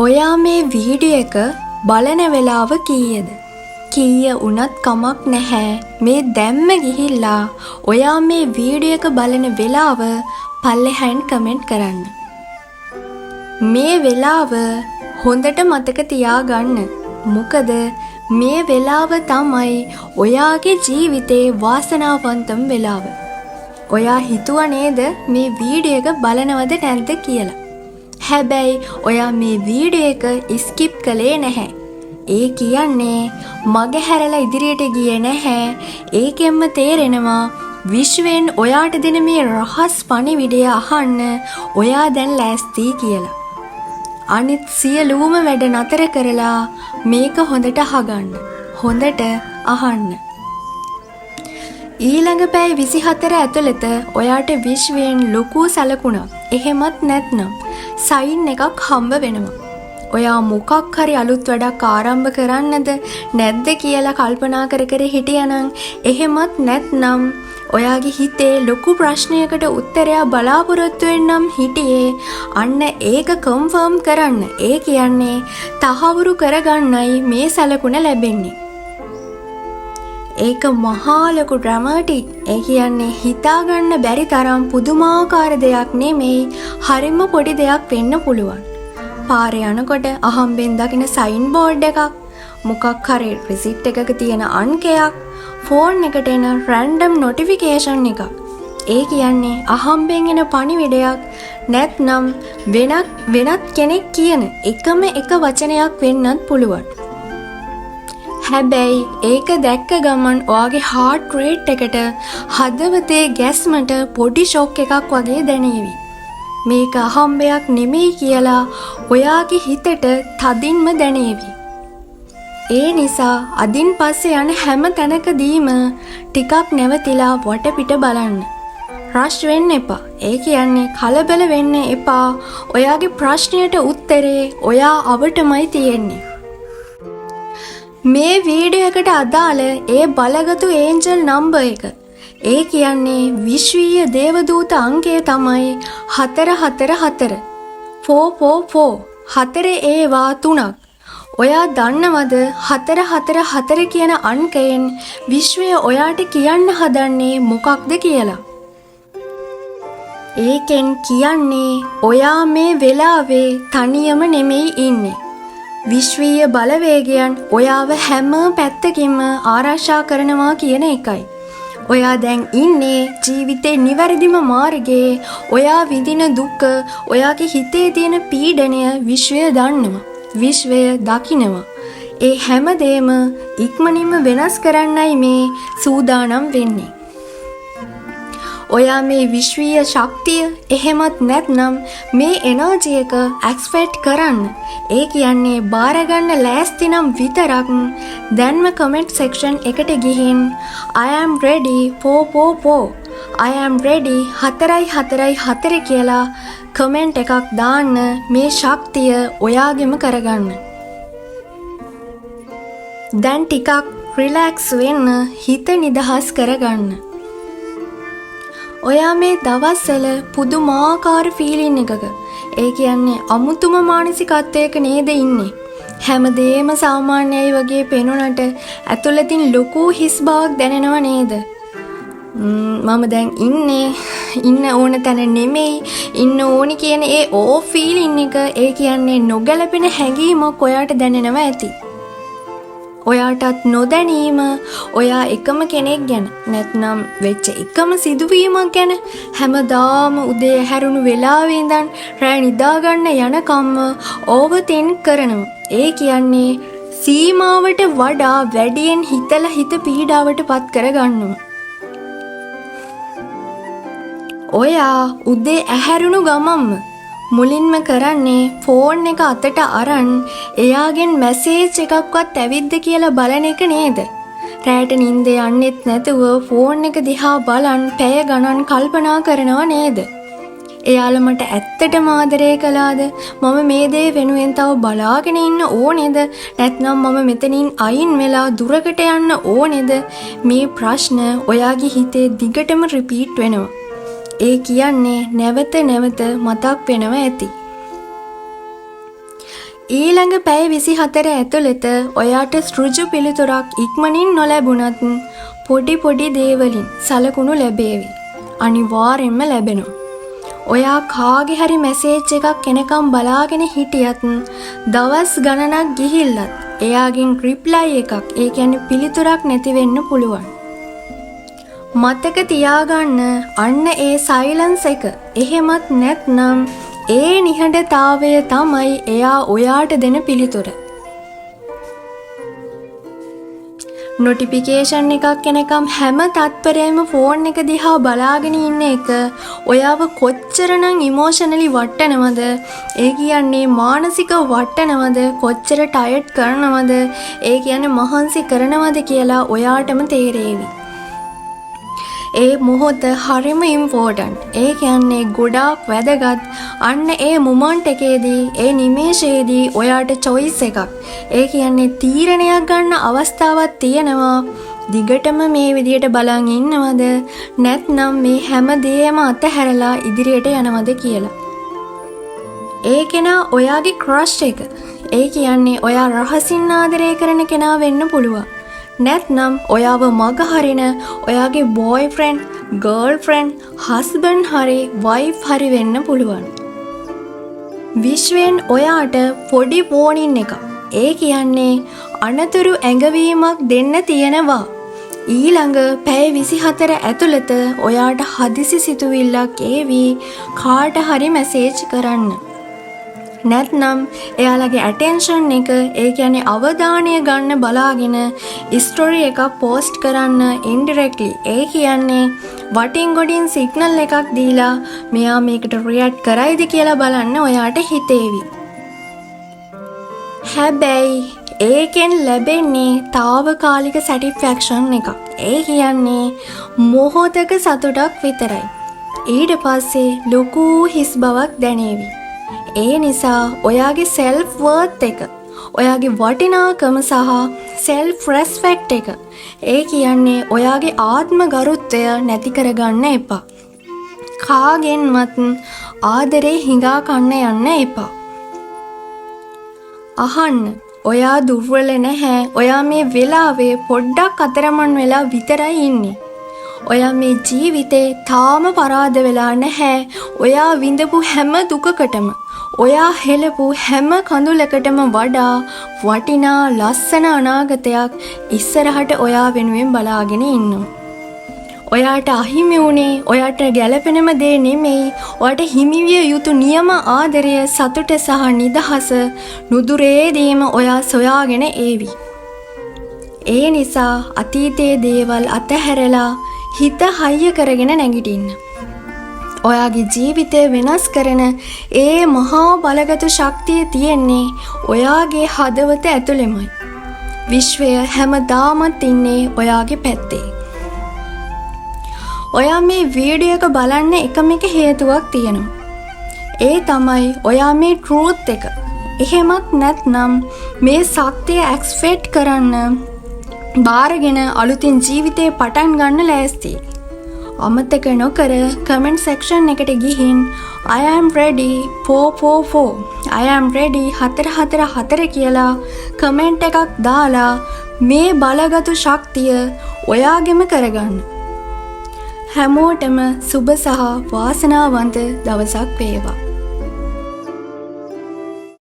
ඔයා මේ වීඩියෝ එක බලන වෙලාව කීයද? කීය වුණත් කමක් නැහැ. මේ දැම්ම ගිහිල්ලා ඔයා මේ වීඩියෝ එක බලන වෙලාව පල්ලෙහායින් කමෙන්ට් කරන්න. මේ වෙලාව හොඳට මතක තියාගන්න. මොකද මේ වෙලාව තමයි ඔයාගේ ජීවිතේ වාසනාවන්තම වෙලාව. ඔයා හිතුවා නේද මේ වීඩියෝ එක බලනවද නැද්ද කියලා? හැබැයි ඔයා මේ වීඩියෝ එක ස්කිප් කළේ නැහැ. ඒ කියන්නේ මග හැරලා ඉදිරියට ගියේ නැහැ. ඒකෙන්ම තේරෙනවා විශ්වෙන් ඔයාට දෙන මේ රහස් පණිවිඩය අහන්න ඔයා දැන් ලෑස්ති කියලා. අනිත් සියලුම වැඩ නතර කරලා මේක හොඳට අහගන්න. හොඳට අහන්න. ඊළඟ පැය 24 ඇතුළත ඔයාට විශ්වයෙන් ලොකු සලකුණක් එහෙමත් නැත්නම් සයින් එකක් හම්බ වෙනවා. ඔයා මොකක් හරි අලුත් වැඩක් ආරම්භ කරන්නද නැද්ද කියලා කල්පනා කර කර හිටියනම් එහෙමත් නැත්නම් ඔයාගේ හිතේ ලොකු ප්‍රශ්නයකට උත්තරයක් බලාපොරොත්තු වෙන්නම් හිටියේ අන්න ඒක කන්ෆර්ම් කරන්න. ඒ කියන්නේ තහවුරු කරගන්නයි මේ සලකුණ ලැබෙන්නේ. ඒක මහා ලොකු ඩ්‍රැමැටික්. ඒ කියන්නේ හිතාගන්න බැරි තරම් පුදුමාකාර දෙයක් නෙමෙයි. හරිම පොඩි දෙයක් වෙන්න පුළුවන්. පාරේ යනකොට අහම්බෙන් දකින සයින් බෝඩ් එකක්, මොකක් හරි රිසිට් එකක තියෙන අංකයක්, ෆෝන් එකට එන රැන්ඩම් නොටිෆිකේෂන් එකක්. ඒ කියන්නේ අහම්බෙන් එන පණිවිඩයක් නැත්නම් වෙනත් කෙනෙක් කියන එකම එක වචනයක් වෙන්නත් පුළුවන්. හැබැයි ඒක දැක්ක ගමන් ඔයාගේ heart rate එකට හදවතේ ගැස්මට පොඩි ෂොක් එකක් වගේ දැනේවි. මේක අහම්බයක් නෙමෙයි කියලා ඔයාගේ හිතට තදින්ම දැනේවි. ඒ නිසා අදින් පස්සේ යන හැම තැනකදීම ටිකක් නැවතිලා වටපිට බලන්න. රෂ් වෙන්න එපා. ඒ කියන්නේ කලබල වෙන්න එපා. ඔයාගේ ප්‍රශ්නයට උත්තරේ ඔයා අවටමයි තියෙන්නේ. මේ වීඩියෝ එකට අදාළ ඒ බලගතු ඒන්ජල් නම්බර් එක. ඒ කියන්නේ විශ්වීය දේවදූත අංකය තමයි 444. 444. 4 ඒවා 3ක්. ඔයා දන්නවද 444 කියන අංකයෙන් විශ්වය ඔයාට කියන්න හදන්නේ මොකක්ද කියලා? ඒකෙන් කියන්නේ ඔයා මේ වෙලාවේ තනියම නෙමෙයි ඉන්නේ. විශ්වීය බලවේගයන් ඔයාව හැම පැත්තකින්ම ආරක්ෂා කරනවා කියන එකයි. ඔයා දැන් ඉන්නේ ජීවිතේ නිවැරදිම මාර්ගයේ. ඔයා විඳින දුක, ඔයාගේ හිතේ තියෙන පීඩනය විශ්වය දන්නවා. විශ්වය දකිනවා. ඒ හැමදේම ඉක්මනින්ම වෙනස් කරන්නයි මේ සූදානම් වෙන්නේ. ඔයා මේ විශ්වීය ශක්තිය එහෙමත් නැත්නම් මේ එනර්ජි එක එක්ස්පෙක්ට් කරන්න. ඒ කියන්නේ බාර ගන්න ලෑස්ති නම් විතරක් දැන්ම කමෙන්ට් සෙක්ෂන් එකට ගිහින් I am ready 444 I am ready 444 කියලා කමෙන්ට් එකක් දාන්න. මේ ශක්තිය ඔයාගෙම කරගන්න. දැන් ටිකක් රිලැක්ස් වෙන්න, හිත නිදහස් කරගන්න. ඔයා මේ දවස්වල පුදුමාකාර ෆීලින් එකක. ඒ කියන්නේ අමුතුම මානසිකත්වයක නේද ඉන්නේ. හැමදේම සාමාන්‍යයි වගේ පෙනුනට ඇතුළතින් ලොකු හිස් බවක් දැනෙනව නේද? මම දැන් ඉන්න ඕන තැන නෙමෙයි ඉන්න ඕනි කියන ඒ ෆීලින් එක. ඒ කියන්නේ නොගැලපෙන හැඟීමක් ඔයාට දැනෙනවා ඇති. ඔයාටත් නොදැනීම ඔයා එකම කෙනෙක් ගැන නැත්නම් වෙච්ච එකම සිදුවීමක් ගැන හැමදාම උදේ හැරුණු වෙලාවේ ඉඳන් රෑ නිදාගන්න යනකම්ම ඕවර්තින්ක් කරනවා. ඒ කියන්නේ සීමාවට වඩා වැඩියෙන් හිතලා හිත පීඩාවට පත් කරගන්නවා. ඔයා උදේ ඇහැරුණු ගමන්ම මුලින්ම කරන්නේ ෆෝන් එක අතට අරන් එයාගෙන් මැසේජ් එකක්වත් ඇවිද්ද කියලා බලන එක නේද? රැට නිින්ද යන්නෙත් නැතුව ෆෝන් එක දිහා බලන් පැය ගණන් කල්පනා කරනවා නේද? එයාලා මට ඇත්තටම ආදරය කළාද? මම මේ දේ වෙනුවෙන් තව බලාගෙන ඉන්න ඕනේද? නැත්නම් මම මෙතනින් අයින් වෙලා දුරකට යන්න ඕනේද? මේ ප්‍රශ්න ඔයාගේ හිතේ දිගටම රිපීට් වෙනවා. ඒ කියන්නේ නැවත නැවත මතක් වෙනවා ඇති. ඊළඟ පැය 24 ඇතුළත ඔයාට ඍජු පිළිතුරක් ඉක්මනින් නොලැබුණත් පොඩි පොඩි දේවලින් සලකුණු ලැබේවි. අනිවාර්යෙන්ම ලැබෙනවා. ඔයා කාගේ හරි මැසේජ් එකක් එනකම් බලාගෙන හිටියත් දවස් ගණනක් ගිහිල්ලත් එයාගෙන් රිප්ලයි එකක්, ඒ කියන්නේ පිළිතුරක් නැති වෙන්න පුළුවන්. මතක තියාගන්න අන්න ඒ සයිලන්ස් එක එහෙමත් නැත්නම් ඒ නිහඬතාවය තමයි එයා ඔයාට දෙන පිළිතුර. නොටිෆිකේෂන් එකක් එනකම් හැම තත්පරයෙම ෆෝන් එක දිහා බලාගෙන ඉන්න එක ඔයාව කොච්චරනම් ඉමෝෂනලි වටනවද, ඒ කියන්නේ මානසික වටනවද, කොච්චර ටයර්ඩ් කරනවද, ඒ කියන්නේ මහන්සි කරනවද කියලා ඔයාටම තේරෙවි. ඒ මොහොත හරිම ඉම්පෝටන්ට්. ඒ කියන්නේ ගොඩාක් වැදගත්. අන්න ඒ මොමන්ට් එකේදී, ඒ නිමේෂයේදී ඔයාට චොයිස් එකක්. ඒ කියන්නේ තීරණයක් ගන්න අවස්ථාවක් තියෙනවා. දිගටම මේ විදියට බලන් ඉන්නවද නැත්නම් මේ හැම දෙයක්ම අතහැරලා ඉදිරියට යනවද කියලා. ඒ කෙනා ඔයාගේ ක්‍රෂ් එක. ඒ කියන්නේ ඔයා රහසින් ආදරය කරන කෙනා වෙන්න පුළුවන්. නැත්නම් ඔයාව මග හරින ඔයාගේ බෝයිෆ්‍රෙන්ඩ්, ගර්ල්ෆ්‍රෙන්ඩ්, හස්බන්ඩ් හරි වයිෆ් හරි වෙන්න පුළුවන්. විශ්වයෙන් ඔයාට පොඩි වෝනින් එකක්. ඒ කියන්නේ අනතුරු ඇඟවීමක් දෙන්න තියෙනවා. ඊළඟ පැය 24 ඇතුළත ඔයාට හදිසි සිතුවිල්ලක් ඒවි කාට හරි මැසේජ් කරන්න. නැත්නම් එයාලගේ ඇටෙන්ෂන් එක, ඒ කියන්නේ අවධානය ගන්න බලාගෙන ස්ටෝරි එකක් පෝස්ට් කරන්න ඉන්ඩිරෙක්ට්ලි. ඒ කියන්නේ වටින් ගොඩින් සිග්නල් එකක් දීලා මෙයා මේකට රියැක්ට් කරයිද කියලා බලන්න ඔයාට හිතේවි. හැබැයි ඒකෙන් ලැබෙන්නේ తాවකාලික සැටිස්ෆැක්ෂන් එකක්. ඒ කියන්නේ මොහොතක සතුටක් විතරයි. ඊට පස්සේ ලොකු හිස් බවක් දැනේවි. ඒ නිසා ඔයාගේ සෙල්ෆ් වර්ත් එක, ඔයාගේ වටිනාකම සහ සෙල්ෆ් රෙස්පෙක්ට් එක, ඒ කියන්නේ ඔයාගේ ආත්ම ගරුත්වය නැති කරගන්න එපා. කාගෙන්වත් ආදරේ හිඟා කන්න යන්න එපා. අහන්න, ඔයා දුර්වල නැහැ. ඔයා මේ වෙලාවේ පොඩ්ඩක් අතරමං වෙලා විතරයි ඉන්නේ. ඔයා මේ ජීවිතේ තාම පරාද වෙලා නැහැ. ඔයා විඳපු හැම දුකකටම, ඔයා හෙළපු හැම කඳුලකටම වඩා වටිනා ලස්සන අනාගතයක් ඉස්සරහට ඔයා වෙනුවෙන් බලාගෙන ඉන්නවා. ඔයාට අහිමි වුණේ ඔයාට ගැළපෙනම දේ නෙමෙයි. ඔයාට හිමිවිය යුතු නියම ආදරය, සතුට සහ නිදහස නුදුරේදීම ඔයා සොයාගෙන ඒවි. ඒ නිසා අතීතයේ දේවල් අතහැරලා හිත හයිය කරගෙන නැගිටින්න. ඔයාගේ ජීවිතය වෙනස් කරන ඒ මහා බලගතු ශක්තිය තියෙන්නේ ඔයාගේ හදවත ඇතුළෙමයි. විශ්වය හැමදාමත් ඉන්නේ ඔයාගේ පැත්තේ. ඔයා මේ වීඩියෝ එක බලන්න එකම එක හේතුවක් තියෙනවා. ඒ තමයි ඔයා මේ ට්‍රූත් එක. එහෙමත් නැත්නම් මේ සත්‍යය ඇක්සෙප්ට් කරන්න බාරගෙන අලුතින් ජීවිතේ පටන් ගන්න ලෑස්ති. අමතක නොකර කමෙන්ට් සෙක්ෂන් එකට ගිහින් I am ready 444 I am ready 444 කියලා කමෙන්ට් එකක් දාලා මේ බලගතු ශක්තිය ඔයාගෙම කරගන්න. හැමෝටම සුබ සහ වාසනාවන්ත දවසක් වේවා.